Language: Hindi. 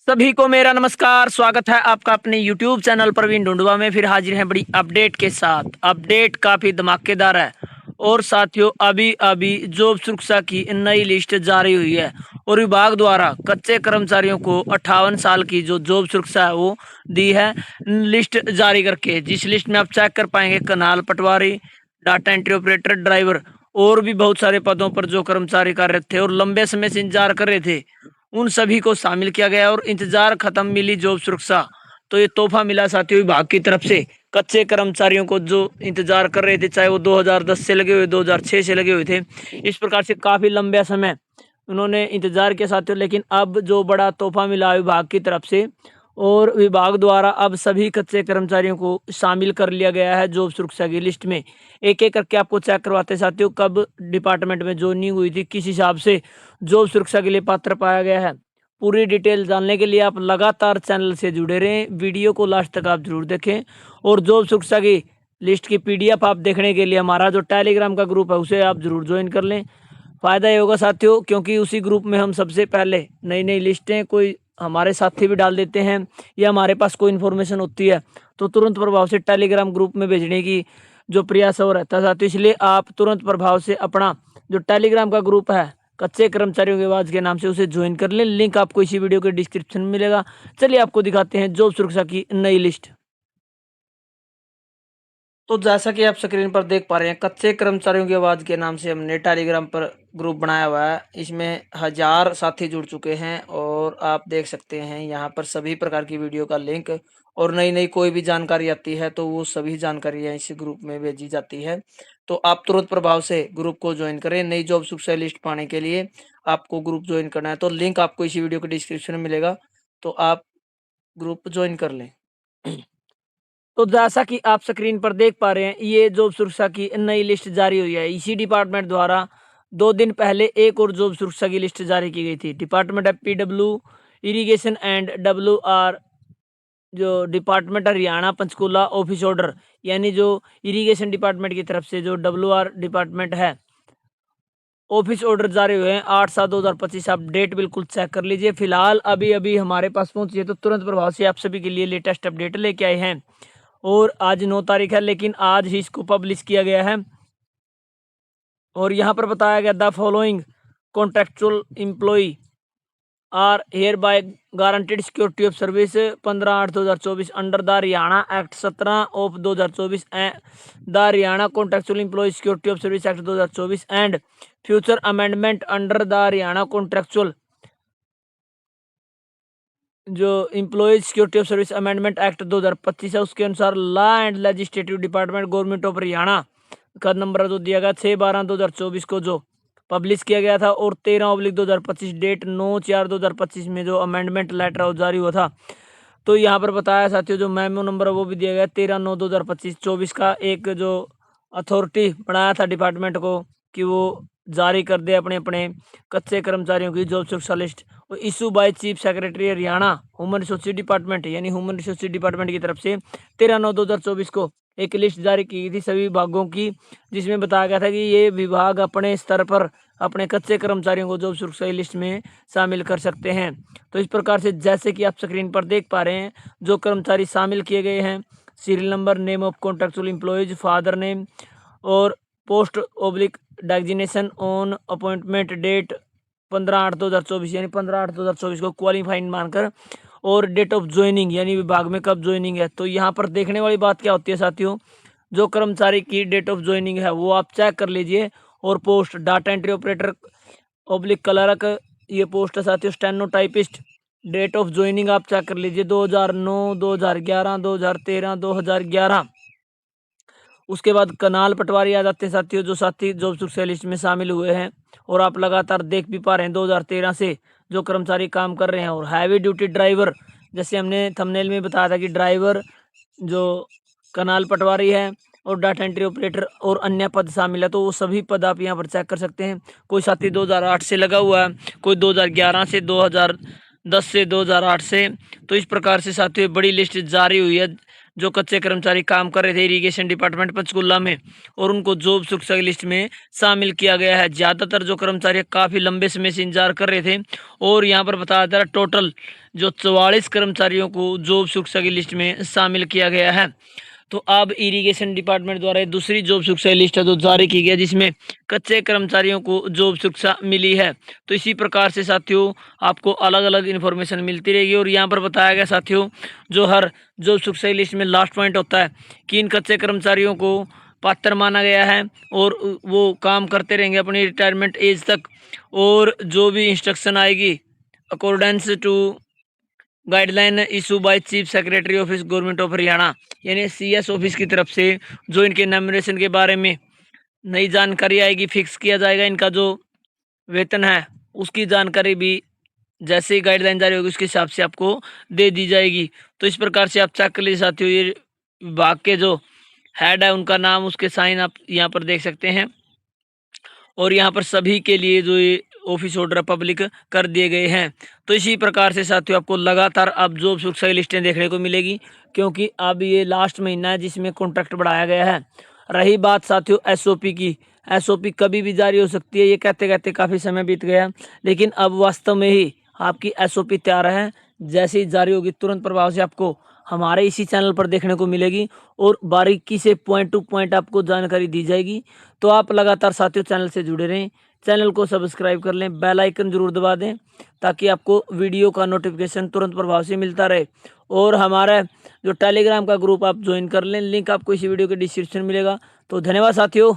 सभी को मेरा नमस्कार। स्वागत है आपका अपने YouTube चैनल प्रवीण ढूंढवा में। फिर हाजिर हैं बड़ी अपडेट के साथ। अपडेट काफ़ी धमाकेदार है और साथियों अभी अभी जॉब सुरक्षा की नई लिस्ट जारी हुई है और विभाग द्वारा कच्चे कर्मचारियों को 58 साल की जो जॉब सुरक्षा है वो दी है लिस्ट जारी करके। जिस लिस्ट में आप चेक कर पाएंगे कनाल पटवारी, डाटा एंट्री ऑपरेटर, ड्राइवर और भी बहुत सारे पदों पर जो कर्मचारी कार्यरत थे और लंबे समय से इंतजार कर रहे थे उन सभी को शामिल किया गया और इंतजार खत्म, मिली जॉब सुरक्षा। तो ये तोहफा मिला साथियों विभाग की तरफ से कच्चे कर्मचारियों को जो इंतजार कर रहे थे, चाहे वो 2010 से लगे हुए, 2006 से लगे हुए थे। इस प्रकार से काफी लंबा समय उन्होंने इंतजार किया साथियों। लेकिन अब जो बड़ा तोहफा मिला विभाग की तरफ से और विभाग द्वारा अब सभी कच्चे कर्मचारियों को शामिल कर लिया गया है जॉब सुरक्षा की लिस्ट में। एक एक करके आपको चेक करवाते हैं साथियों कब डिपार्टमेंट में ज्वाइनिंग हुई थी, किस हिसाब से जॉब सुरक्षा के लिए पात्र पाया गया है। पूरी डिटेल जानने के लिए आप लगातार चैनल से जुड़े रहें, वीडियो को लास्ट तक आप जरूर देखें। और जॉब सुरक्षा की लिस्ट की पीडीएफ आप देखने के लिए हमारा जो टेलीग्राम का ग्रुप है उसे आप जरूर ज्वाइन कर लें। फ़ायदा ये होगा साथियों क्योंकि उसी ग्रुप में हम सबसे पहले नई नई लिस्टें कोई हमारे साथी भी डाल देते हैं या हमारे पास कोई इन्फॉर्मेशन होती है तो तुरंत प्रभाव से टेलीग्राम ग्रुप में भेजने की जो प्रयास हो रहता है साथियों। इसलिए आप तुरंत प्रभाव से अपना जो टेलीग्राम का ग्रुप है कच्चे कर्मचारियों की आवाज़ के नाम से उसे ज्वाइन कर लें। लिंक आपको इसी वीडियो के डिस्क्रिप्शन में मिलेगा। चलिए आपको दिखाते हैं जॉब सुरक्षा की नई लिस्ट। तो जैसा कि आप स्क्रीन पर देख पा रहे हैं कच्चे कर्मचारियों की आवाज़ के नाम से हमने टेलीग्राम पर ग्रुप बनाया हुआ है। इसमें 1000 साथी जुड़ चुके हैं और आप देख सकते हैं यहाँ पर सभी प्रकार की वीडियो का लिंक और नई नई कोई भी जानकारी आती है तो वो सभी जानकारियाँ इस ग्रुप में भेजी जाती है। तो आप तुरंत प्रभाव से ग्रुप को ज्वाइन करें। नई जॉब सुरक्षा लिस्ट पाने के लिए आपको ग्रुप ज्वाइन करना है तो लिंक आपको इसी वीडियो के डिस्क्रिप्शन में मिलेगा, तो आप ग्रुप ज्वाइन कर लें। तो जैसा कि आप स्क्रीन पर देख पा रहे हैं ये जॉब सुरक्षा की नई लिस्ट जारी हुई है। इसी डिपार्टमेंट द्वारा 2 दिन पहले एक और जॉब सुरक्षा की लिस्ट जारी की गई थी। डिपार्टमेंट है पीडब्ल्यू इरिगेशन एंड WR, जो department Haryana Panchkula office order, यानी जो इरिगेशन डिपार्टमेंट की तरफ से जो WR डिपार्टमेंट है ऑफिस ऑर्डर जारी हुए हैं 8/7/2025। आप डेट बिल्कुल चेक कर लीजिए। फिलहाल अभी अभी हमारे पास पहुंची है तो तुरंत प्रभाव से आप सभी के लिए लेटेस्ट अपडेट लेके आए हैं। और आज 9 तारीख है लेकिन आज ही इसको पब्लिश किया गया है और यहाँ पर बताया गया the following contractual employee are hereby guaranteed security of service 15/8/2024 under the Haryana act 17/2024 the Haryana contractual employee security of service act 2024 and future amendment under the Haryana contractual जो employees security of service amendment act 2025 है उसके अनुसार law and legislative department government of Haryana का नंबर जो दिया गया 6/12/2024 को जो पब्लिश किया गया था और 13/2025 डेट 9/4/2025 में जो अमेंडमेंट लेटर जारी हुआ था। तो यहाँ पर बताया साथियों जो मेमो नंबर है वो भी दिया गया 13/9/2025 का एक जो अथॉरिटी बनाया था डिपार्टमेंट को कि वो जारी कर दे अपने अपने कच्चे कर्मचारियों की जॉब सुरक्षा लिस्ट। और issue by chief secretary Haryana human resource department यानी ह्यूमन रिसोर्स डिपार्टमेंट की तरफ से 13/9/2024 को एक लिस्ट जारी की गई थी सभी विभागों की, जिसमें बताया गया था कि ये विभाग अपने स्तर पर अपने कच्चे कर्मचारियों को जॉब सुरक्षा की लिस्ट में शामिल कर सकते हैं। तो इस प्रकार से जैसे कि आप स्क्रीन पर देख पा रहे हैं जो कर्मचारी शामिल किए गए हैं, serial number, name of contractual employees, father name और post oblique designation on appointment date 15/8/2024 यानी 15/8/2024 को क्वालिफाइंग मानकर, और डेट ऑफ ज्वाइनिंग यानी विभाग में कब ज्वाइनिंग है। तो यहाँ पर देखने वाली बात क्या होती है साथियों, जो कर्मचारी की डेट ऑफ ज्वाइनिंग है वो आप चेक कर लीजिए। और post data entry operator oblique clerk ये पोस्ट है साथियों। Steno typist date of joining आप चेक कर लीजिए 2009, 2011, 2013, 2011। उसके बाद कनाल पटवारी आ जाते हैं साथियों, जो साथी जॉब सुरक्षा लिस्ट में शामिल हुए हैं और आप लगातार देख भी पा रहे हैं 2013 से जो कर्मचारी काम कर रहे हैं। और हैवी ड्यूटी ड्राइवर, जैसे हमने थंबनेल में बताया था कि ड्राइवर जो कनाल पटवारी है और डाटा एंट्री ऑपरेटर और अन्य पद शामिल है, तो वो सभी पद आप यहाँ पर चेक कर सकते हैं। कोई साथी 2008 से लगा हुआ है, कोई 2011 से, 2010 से, 2008 से। तो इस प्रकार से साथियों बड़ी लिस्ट जारी हुई है जो कच्चे कर्मचारी काम कर रहे थे इरिगेशन डिपार्टमेंट पंचकुला में, और उनको जॉब सुरक्षा की लिस्ट में शामिल किया गया है। ज़्यादातर जो कर्मचारी काफ़ी लंबे समय से इंतजार कर रहे थे, और यहाँ पर बताया जा रहा है टोटल जो 44 कर्मचारियों को जॉब सुरक्षा की लिस्ट में शामिल किया गया है। तो अब इरिगेशन डिपार्टमेंट द्वारा दूसरी जॉब सुरक्षा लिस्ट है जो जारी की गई है, जिसमें कच्चे कर्मचारियों को जॉब सुरक्षा मिली है। तो इसी प्रकार से साथियों आपको अलग अलग इन्फॉर्मेशन मिलती रहेगी। और यहाँ पर बताया गया साथियों, जो हर जॉब सुरक्षा लिस्ट में लास्ट पॉइंट होता है कि इन कच्चे कर्मचारियों को पात्र माना गया है और वो काम करते रहेंगे अपनी रिटायरमेंट एज तक, और जो भी इंस्ट्रक्शन आएगी accordance to guideline issue by chief secretary office government of Haryana, यानी सीएस ऑफिस की तरफ से जो इनके नॉमिनेशन के बारे में नई जानकारी आएगी, फिक्स किया जाएगा इनका जो वेतन है उसकी जानकारी भी जैसे ही गाइडलाइन जारी होगी उसके हिसाब से आपको दे दी जाएगी। तो इस प्रकार से आप चेक कर लीजिए साथियों, ये विभाग के जो हेड है उनका नाम, उसके साइन आप यहाँ पर देख सकते हैं, और यहाँ पर सभी के लिए जो ये ऑफिस ऑर्डर पब्लिक कर दिए गए हैं। तो इसी प्रकार से साथियों आपको लगातार अब जॉब सुरक्षा की लिस्टें देखने को मिलेगी, क्योंकि अब ये लास्ट महीना है जिसमें कॉन्ट्रैक्ट बढ़ाया गया है। रही बात साथियों एसओपी की, एसओपी कभी भी जारी हो सकती है, ये कहते कहते काफ़ी समय बीत गया, लेकिन अब वास्तव में ही आपकी एसओपी तैयार है। जैसे ही जारी होगी तुरंत प्रभाव से आपको हमारे इसी चैनल पर देखने को मिलेगी, और बारीकी से पॉइंट टू पॉइंट आपको जानकारी दी जाएगी। तो आप लगातार साथियों चैनल से जुड़े रहें, चैनल को सब्सक्राइब कर लें, बेल आइकन जरूर दबा दें ताकि आपको वीडियो का नोटिफिकेशन तुरंत प्रभाव से मिलता रहे। और हमारा जो टेलीग्राम का ग्रुप आप ज्वाइन कर लें, लिंक आपको इसी वीडियो के डिस्क्रिप्शन मिलेगा। तो धन्यवाद साथियों।